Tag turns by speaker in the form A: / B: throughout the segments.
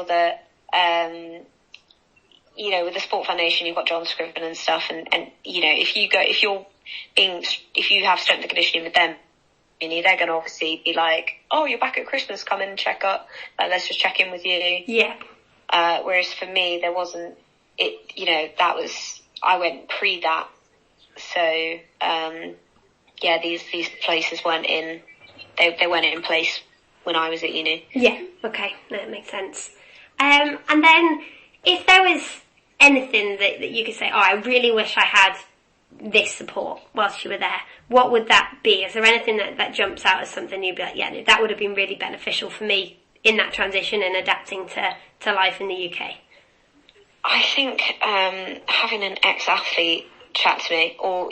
A: that, with the Sport Foundation, you've got John Scriven and stuff, and if you have strength and conditioning with them, they're going to obviously be like, oh, you're back at Christmas, come in and check up, let's just check in with you.
B: Yeah.
A: Whereas for me, there wasn't it. I went pre that, so these places weren't in. They weren't in place when I was at uni.
B: Yeah. Okay, that makes sense. And then, if there was anything that you could say, oh, I really wish I had this support whilst you were there, what would that be? Is there anything that jumps out as something you'd be like, yeah, that would have been really beneficial for me in that transition and adapting to life in the UK?
A: I think having an ex-athlete chat to me, or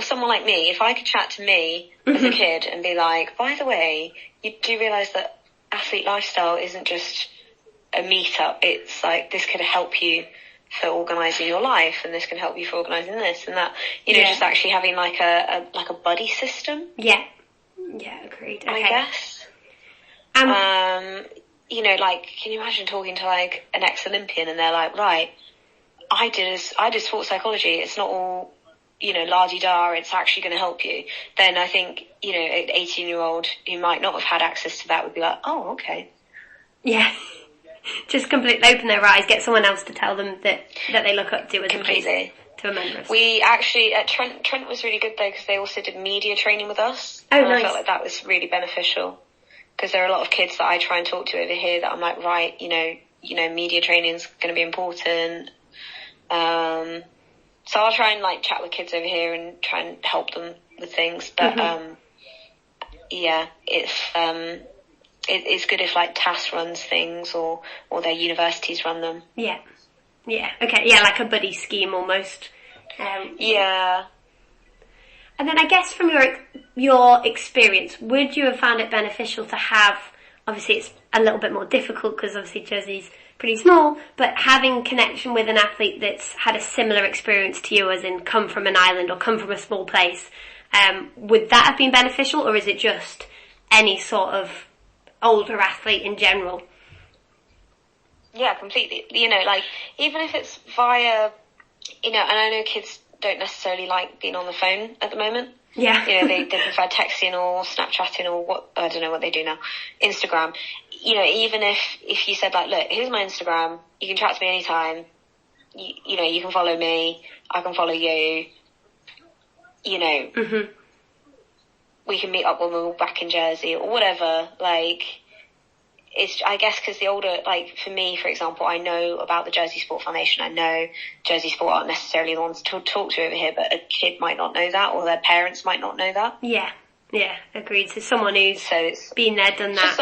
A: someone like me, if I could chat to me as a kid and be like, by the way, you do realise that athlete lifestyle isn't just a meet-up, it's like this could help you for organising your life, and this can help you for organising this and that. Just actually having like a buddy system.
B: Yeah. Yeah, agreed. Okay.
A: I guess. Can you imagine talking to like an ex-Olympian and they're like, right, I did sports psychology. It's not all, la-di-da, it's actually going to help you. Then I think, an 18-year-old who might not have had access to that would be like, oh, okay.
B: Yeah. Just completely open their eyes, get someone else to tell them that they look up to as
A: completely
B: to a member.
A: We actually, at Trent was really good though, because they also did media training with us.
B: Oh, nice.
A: I felt like that was really beneficial, because there are a lot of kids that I try and talk to over here that I'm like, right, media training is going to be important. So I'll try and like chat with kids over here and try and help them with things. But it's good if like TAS runs things or their universities run them.
B: Yeah. Yeah. Okay. Yeah, like a buddy scheme almost.
A: Yeah.
B: And then I guess from your experience, would you have found it beneficial to have, obviously it's a little bit more difficult because obviously Jersey's pretty small, but having connection with an athlete that's had a similar experience to you, as in come from an island or come from a small place, would that have been beneficial, or is it just any sort of older athlete in general?
A: Yeah, completely. Even if it's via, and I know kids don't necessarily like being on the phone at the moment.
B: Yeah.
A: They prefer texting or Snapchatting or what, I don't know what they do now, Instagram. Even if you said like, look, here's my Instagram, you can chat to me anytime, you can follow me, I can follow you, we can meet up when we're back in Jersey or whatever, I guess because the older, for me, for example, I know about the Jersey Sport Foundation. I know Jersey Sport aren't necessarily the ones to talk to over here, but a kid might not know that, or their parents might not know that.
B: Yeah, agreed. So someone who's been there, done that.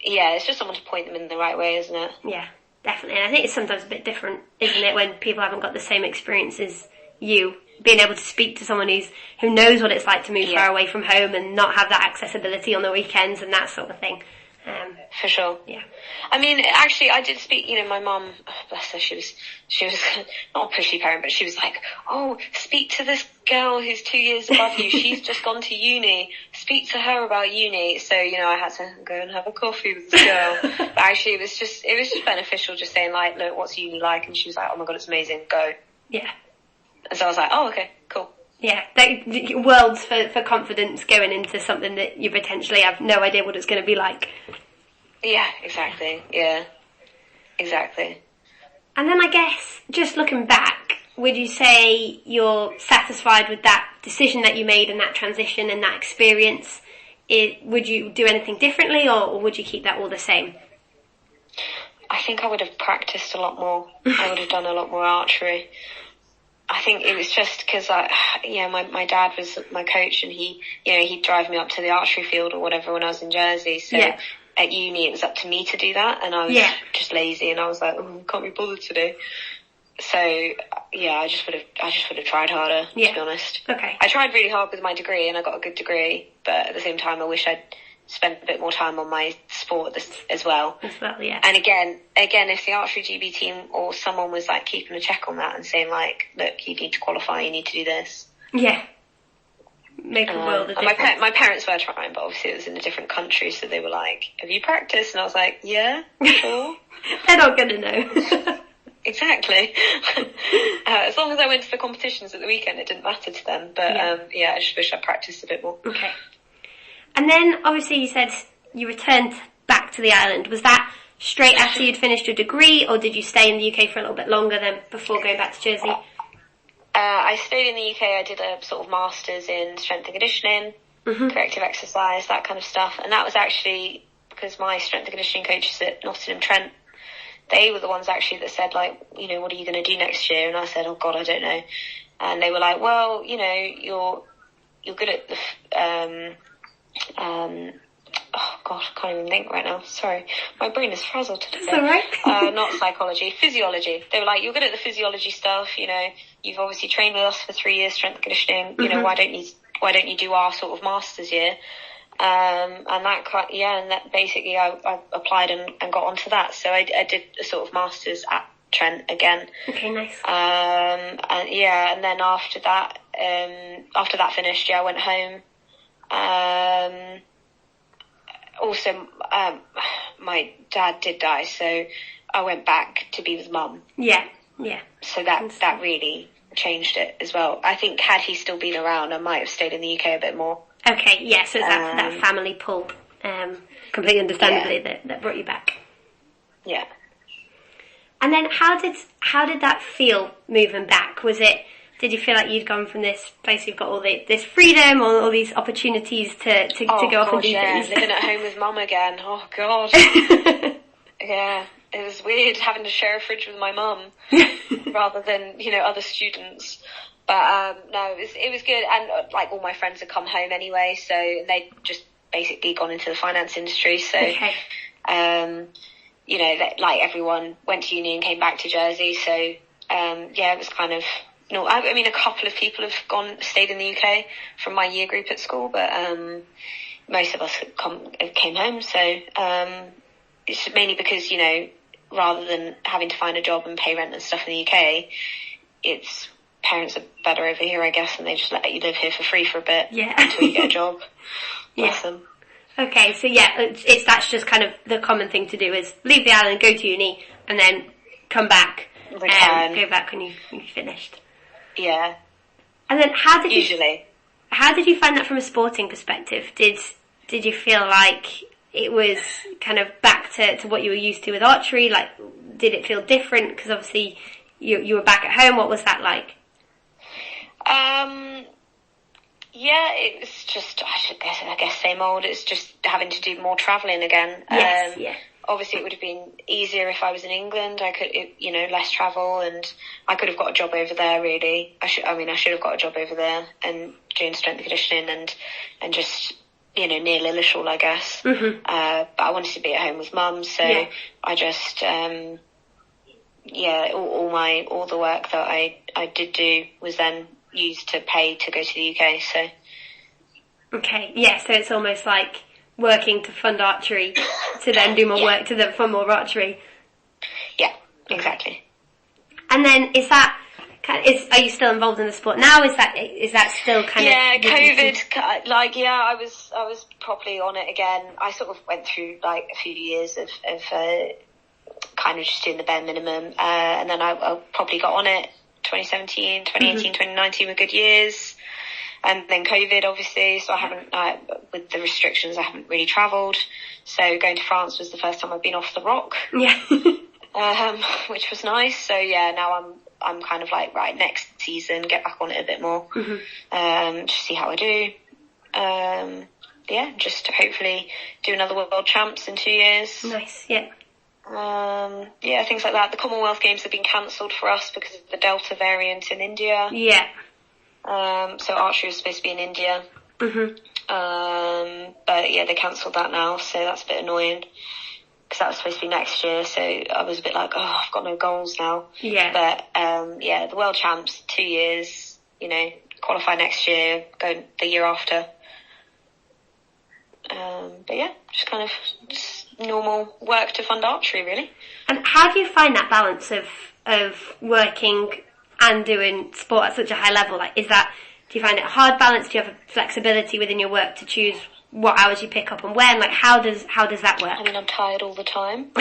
A: It's just someone to point them in the right way, isn't it?
B: Yeah, definitely. And I think it's sometimes a bit different, isn't it, when people haven't got the same experience as you, being able to speak to someone who knows what it's like to move far away from home and not have that accessibility on the weekends and that sort of thing.
A: For sure.
B: Yeah.
A: I mean, actually, I did speak, my mum, bless her, she was not a pushy parent, but she was like, oh, speak to this girl who's 2 years above you. She's just gone to uni. Speak to her about uni. So, I had to go and have a coffee with this girl. But actually, it was just beneficial just saying like, look, what's uni like? And she was like, oh my God, it's amazing. Go.
B: Yeah.
A: And so I was like, oh, okay, cool.
B: Yeah, worlds for confidence going into something that you potentially have no idea what it's going to be like.
A: Yeah, exactly. Yeah, exactly.
B: And then I guess, just looking back, would you say you're satisfied with that decision that you made and that transition and that experience? Would you do anything differently, or would you keep that all the same?
A: I think I would have practiced a lot more. I would have done a lot more archery. I think it was just because my dad was my coach, and he'd drive me up to the archery field or whatever when I was in Jersey. So at uni, it was up to me to do that, and I was just lazy, and I was like, oh, can't be bothered today. So I just would have tried harder, to be honest.
B: Okay.
A: I tried really hard with my degree, and I got a good degree, but at the same time, I wish I'd spent a bit more time on my sport as well.
B: As well, yeah.
A: And again, if the archery GB team or someone was like keeping a check on that and saying like, look, you need to qualify, you need to do this.
B: Yeah. make a world of
A: and
B: difference.
A: my parents were trying, but obviously it was in a different country, so they were like, "Have you practiced?" And I was like, "Yeah, sure."
B: They're not going to know.
A: Exactly. As long as I went to the competitions at the weekend, it didn't matter to them. But I just wish I practiced a bit more.
B: Okay. And then, obviously, you said you returned back to the island. Was that straight after you'd finished your degree, or did you stay in the UK for a little bit longer then before going back to Jersey?
A: I stayed in the UK. I did a sort of master's in strength and conditioning, corrective exercise, that kind of stuff. And that was actually because my strength and conditioning coaches at Nottingham Trent, they were the ones actually that said, like, you know, what are you going to do next year? And I said, oh God, I don't know. And they were like, well, you know, you're good at the, oh God, I can't even think right now. Sorry. My brain is frazzled today.
B: That's all right.
A: Not psychology, physiology. They were like, you're good at the physiology stuff, you know, you've obviously trained with us for 3 years, strength and conditioning, you know, why don't you do our sort of master's year? And that basically I applied and got onto that. So I did a sort of master's at Trent again.
B: Okay, nice.
A: And then after that finished, I went home. Also, my dad did die, so I went back to be with Mum.
B: Yeah.
A: So that really changed it as well. I think had he still been around, I might have stayed in the UK a bit more.
B: Okay, yeah, so it's that family pull, completely understandably, that brought you back.
A: Yeah.
B: And then how did that feel moving back? Did you feel like you'd gone from this place, you've got all this freedom, all these opportunities to go off and do things?
A: Living at home with Mum again. Oh God. Yeah, it was weird having to share a fridge with my mum rather than, you know, other students. But no, it was good, and like all my friends had come home anyway, so they'd just basically gone into the finance industry. So, you know, like everyone went to uni and came back to Jersey. So, it was kind of. No, I mean, a couple of people have stayed in the UK from my year group at school, but most of us came home. So it's mainly because, you know, rather than having to find a job and pay rent and stuff in the UK, it's parents are better over here, I guess, and they just let you live here for free for a bit until you get a job. Bless them.
B: Okay, so that's just kind of the common thing to do is leave the island, go to uni, and then come back and go back when you've finished.
A: Yeah.
B: And then how did you find that from a sporting perspective? Did you feel like it was kind of back to what you were used to with archery? Like, did it feel different? Because obviously you were back at home. What was that like?
A: Yeah, it was just, I guess same old. It's just having to do more travelling again.
B: Yes,
A: Obviously it would have been easier if I was in England. Less travel, and I could have got a job over there really. I should have got a job over there and doing strength and conditioning and just, you know, near Lillishall, I guess.
B: Mm-hmm.
A: But I wanted to be at home with Mum, so I just, all the work that I did do was then used to pay to go to the UK, so.
B: Okay, yeah, so it's almost like working to fund archery to then do more work to then fund more archery.
A: Yeah, exactly.
B: And then are you still involved in the sport now? Is that still kind of...
A: Yeah, COVID, I was properly on it again. I sort of went through like a few years of kind of just doing the bare minimum, and then I probably got on it. 2017, 2018, 2019 were good years. And then COVID, obviously, so I haven't, with the restrictions, I haven't really travelled. So going to France was the first time I've been off the rock.
B: Yeah.
A: Which was nice. So yeah, now I'm kind of like, right, next season, get back on it a bit more. Just see how I do. Just hopefully do another World Champs in 2 years.
B: Nice, yeah.
A: Things like that. The Commonwealth Games have been cancelled for us because of the Delta variant in India.
B: Yeah.
A: So archery was supposed to be in India. But yeah, they cancelled that now, so that's a bit annoying because that was supposed to be next year. So I was a bit like, oh, I've got no goals now.
B: Yeah.
A: But the World Champs, 2 years. You know, qualify next year, go the year after. Just kind of normal work to fund archery, really.
B: And how do you find that balance of working and doing sport at such a high level? Like, is that Do you find it a hard balance? Do you have a flexibility within your work to choose what hours you pick up and when? Like, how does that work?
A: I mean, I'm tired all the time.